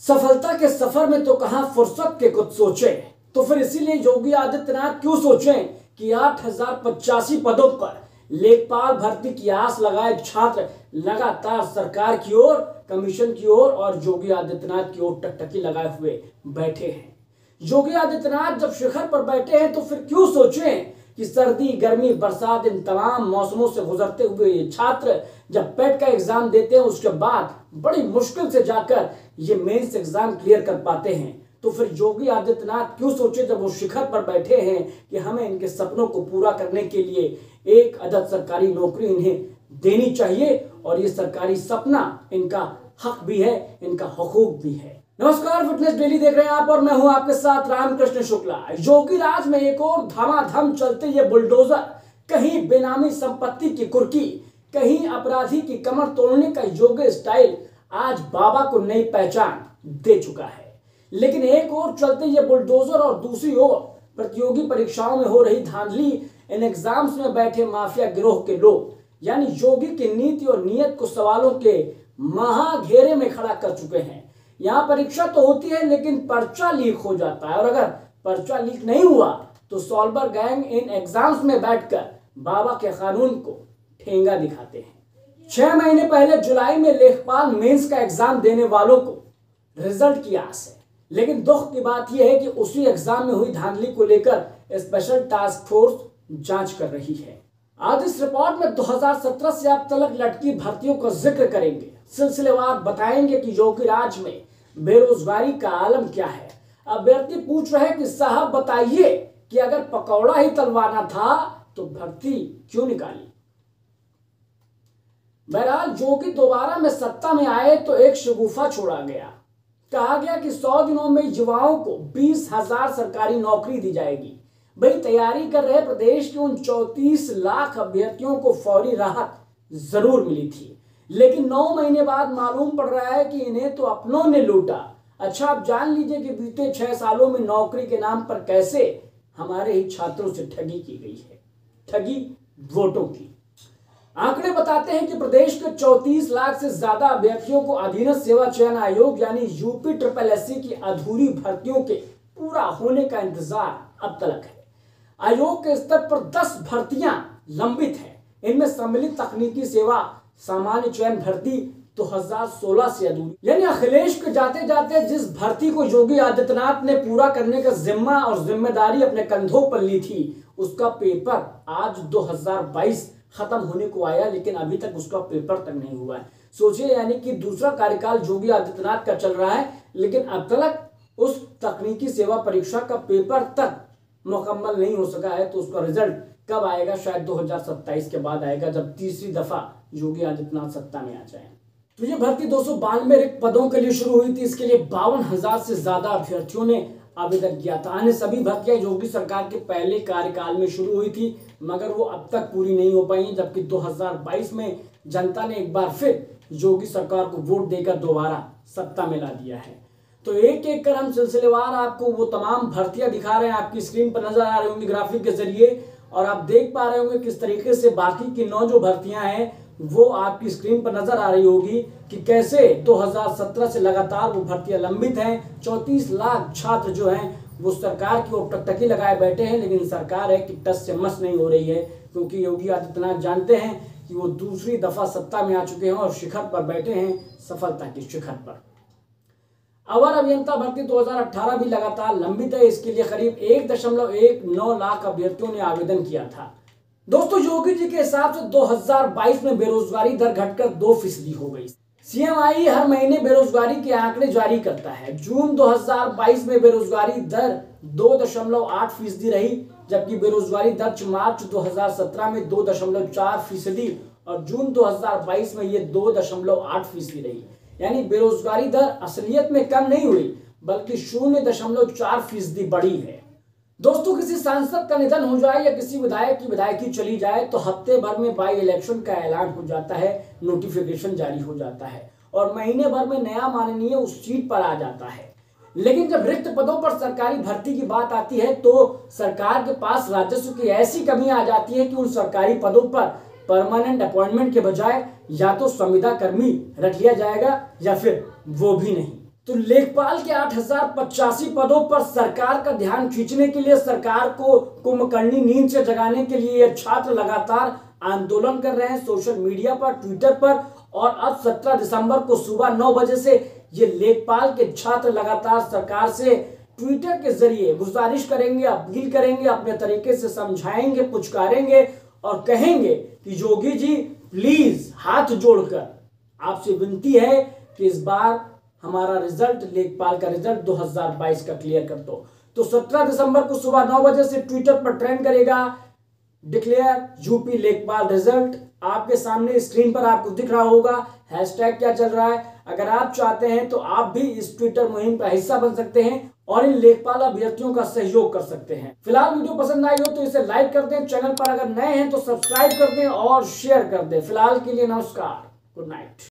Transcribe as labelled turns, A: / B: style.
A: सफलता के सफर में तो कहां फुर्सत के कुछ सोचे, तो फिर इसीलिए योगी आदित्यनाथ क्यों सोचें कि 8085 पदों पर लेखपाल भर्ती की आस लगाए छात्र लगातार सरकार की ओर, कमीशन की ओर और योगी आदित्यनाथ की ओर टकटकी लगाए हुए बैठे हैं। योगी आदित्यनाथ जब शिखर पर बैठे हैं तो फिर क्यों सोचें कि सर्दी, गर्मी, बरसात, इन तमाम मौसमों से गुजरते हुए ये छात्र जब पेट का एग्जाम देते हैं उसके बाद बड़ी मुश्किल से जाकर ये मेंस एग्जाम क्लियर कर पाते हैं, तो फिर योगी आदित्यनाथ क्यों सोचे जब वो शिखर पर बैठे हैं कि हमें इनके सपनों को पूरा करने के लिए एक अदद सरकारी नौकरी इन्हें देनी चाहिए और ये सरकारी सपना इनका हक भी है, इनका हुकूक भी है। नमस्कार, फिटनेस डेली देख रहे हैं आप और मैं हूं आपके साथ रामकृष्ण शुक्ला। योगी राज में एक और धमाधम चलते ये बुलडोजर, कहीं बेनामी संपत्ति की कुर्की, कहीं अपराधी की कमर तोड़ने का योगी स्टाइल आज बाबा को नई पहचान दे चुका है। लेकिन एक और चलते ये बुलडोजर और दूसरी ओर प्रतियोगी परीक्षाओं में हो रही धांधली, इन एग्जाम्स में बैठे माफिया गिरोह के लोग यानी योगी की नीति और नीयत को सवालों के महाघेरे में खड़ा कर चुके हैं। यहाँ परीक्षा तो होती है लेकिन पर्चा लीक हो जाता है और अगर पर्चा लीक नहीं हुआ तो सॉल्वर गैंग इन एग्जाम्स में बैठकर बाबा के कानून को ठेंगा दिखाते हैं। 6 महीने पहले जुलाई में लेखपाल मेंस का एग्जाम देने वालों को रिजल्ट की आस है, लेकिन दुख की बात यह है कि उसी एग्जाम में हुई धांधली को लेकर स्पेशल टास्क फोर्स जांच कर रही है। आज इस रिपोर्ट में 2017 से अब तक लटकी भर्तियों का जिक्र करेंगे, सिलसिलेवार बताएंगे कि योगी राज में बेरोजगारी का आलम क्या है। अभ्यर्थी पूछ रहे कि साहब बताइए कि अगर पकौड़ा ही तलवाना था तो भर्ती क्यों निकाली। बहरहाल योगी दोबारा में सत्ता में आए तो एक शगुफा छोड़ा गया। कहा गया कि 100 दिनों में युवाओं को 20,000 सरकारी नौकरी दी जाएगी। भाई, तैयारी कर रहे प्रदेश के उन 34 लाख अभ्यर्थियों को फौरी राहत जरूर मिली थी, लेकिन 9 महीने बाद मालूम पड़ रहा है कि इन्हें तो अपनों ने लूटा। अच्छा, आप जान लीजिए कि बीते 6 सालों में नौकरी के नाम पर कैसे हमारे ही छात्रों से ठगी की गई है, ठगी वोटों की। आंकड़े बताते हैं कि प्रदेश के 34 लाख से ज्यादा अभ्यर्थियों को अधीनस्थ सेवा चयन आयोग यानी यूपी SSSC की अधूरी भर्तियों के पूरा होने का इंतजार अब तक है। आयोग के स्तर पर 10 भर्तियां लंबित हैं। इनमें सम्मिलित तकनीकी सेवा सामान्य चयन भर्ती 2016 से अधूरी, यानी अखिलेश के जाते जाते जिस भर्ती को योगी आदित्यनाथ ने पूरा करने का जिम्मा और जिम्मेदारी अपने कंधों पर ली थी उसका पेपर आज 2022 खत्म होने को आया, लेकिन अभी तक उसका पेपर तक नहीं हुआ है। सोचिए, यानी कि दूसरा कार्यकाल योगी आदित्यनाथ का चल रहा है, लेकिन अब तक उस तकनीकी सेवा परीक्षा का पेपर तक मुकम्मल नहीं हो सका है। तो उसका रिजल्ट कब आएगा? शायद 2027 के बाद आएगा, जब तीसरी दफा योगी आदित्यनाथ सत्ता में आ जाए। तो ये भर्ती 292 रिक्त पदों के लिए शुरू हुई थी। इसके लिए 52,000 से ज्यादा अभ्यर्थियों ने आवेदन किया था। अन्य सभी भर्तियां योगी सरकार के पहले कार्यकाल में शुरू हुई थी, मगर वो अब तक पूरी नहीं हो पाई, जबकि 2022 में जनता ने एक बार फिर योगी सरकार को वोट देकर दोबारा सत्ता में ला दिया है। तो एक एक कर हम सिलसिलेवार आपको वो तमाम भर्तियां दिखा रहे हैं। आपकी स्क्रीन पर नजर आ रही होंगी ग्राफिक के जरिए, और आप देख पा रहे होंगे किस तरीके से बाकी की 9 जो भर्तियां हैं वो आपकी स्क्रीन पर नजर आ रही होगी कि कैसे 2017 से लगातार वो भर्तियां लंबित हैं। 34 लाख छात्र जो हैं वो सरकार की ओर टकटकी लगाए बैठे हैं, लेकिन सरकार है कि टस से मस नहीं हो रही है, क्योंकि योगी आदित्यनाथ जानते हैं कि वो दूसरी दफा सत्ता में आ चुके हैं और शिखर पर बैठे हैं, सफलता के शिखर पर। अवर अभियंता भर्ती 2018 भी लगातार लंबित है। इसके लिए करीब 1.19 लाख अभ्यर्थियों ने आवेदन किया था। दोस्तों, योगी जी के हिसाब से 2022 में बेरोजगारी दर घटकर 2% हो गई। CMI हर महीने बेरोजगारी के आंकड़े जारी करता है। जून 2022 में बेरोजगारी दर 2.8% रही, जबकि बेरोजगारी दर मार्च 2017 में 2.4% और जून 2022 में ये 2.8% रही। यानी बेरोजगारी दर असलियत में कम नहीं हुई, बल्कि 0.4% बढ़ी है। दोस्तों, किसी सांसद का निधन हो जाए या किसी विधायक की विधायकी चली जाए तो हफ्ते भर में बाई इलेक्शन का ऐलान हो जाता है, नोटिफिकेशन जारी हो जाता है और महीने भर में नया माननीय उस सीट पर आ जाता है। लेकिन जब रिक्त पदों पर सरकारी भर्ती की बात आती है तो सरकार के पास राजस्व की ऐसी कमी आ जाती है कि उन सरकारी पदों पर परमानेंट अपॉइंटमेंट के बजाय या तो संविदा कर्मी रख लिया जाएगा या फिर वो भी नहीं। तो लेखपाल के 8085 पदों पर सरकार का ध्यान खींचने के लिए, सरकार को कुंभकर्णी नींद से जगाने के लिए ये छात्र लगातार आंदोलन कर रहे हैं सोशल मीडिया पर, ट्विटर पर। और अब 17 दिसंबर को सुबह 9 बजे से ये लेखपाल के छात्र लगातार सरकार से ट्विटर के जरिए गुजारिश करेंगे, अपील करेंगे, अपने तरीके से समझाएंगे, पुचकारेंगे और कहेंगे कि योगी जी प्लीज हाथ जोड़कर आपसे विनती है कि इस बार हमारा रिजल्ट, लेखपाल का रिजल्ट 2022 का क्लियर कर दो। तो 17 दिसंबर को सुबह 9 बजे से ट्विटर पर ट्रेंड करेगा डिक्लेयर यूपी लेखपाल रिजल्ट। आपके सामने स्क्रीन पर आपको दिख रहा होगा हैशटैग क्या चल रहा है। अगर आप चाहते हैं तो आप भी इस ट्विटर मुहिम का हिस्सा बन सकते हैं और इन लेखपाल अभ्यर्थियों का सहयोग कर सकते हैं। फिलहाल वीडियो पसंद आई हो तो इसे लाइक कर दें, चैनल पर अगर नए हैं तो सब्सक्राइब कर दें और शेयर कर दें। फिलहाल के लिए नमस्कार, गुड नाइट।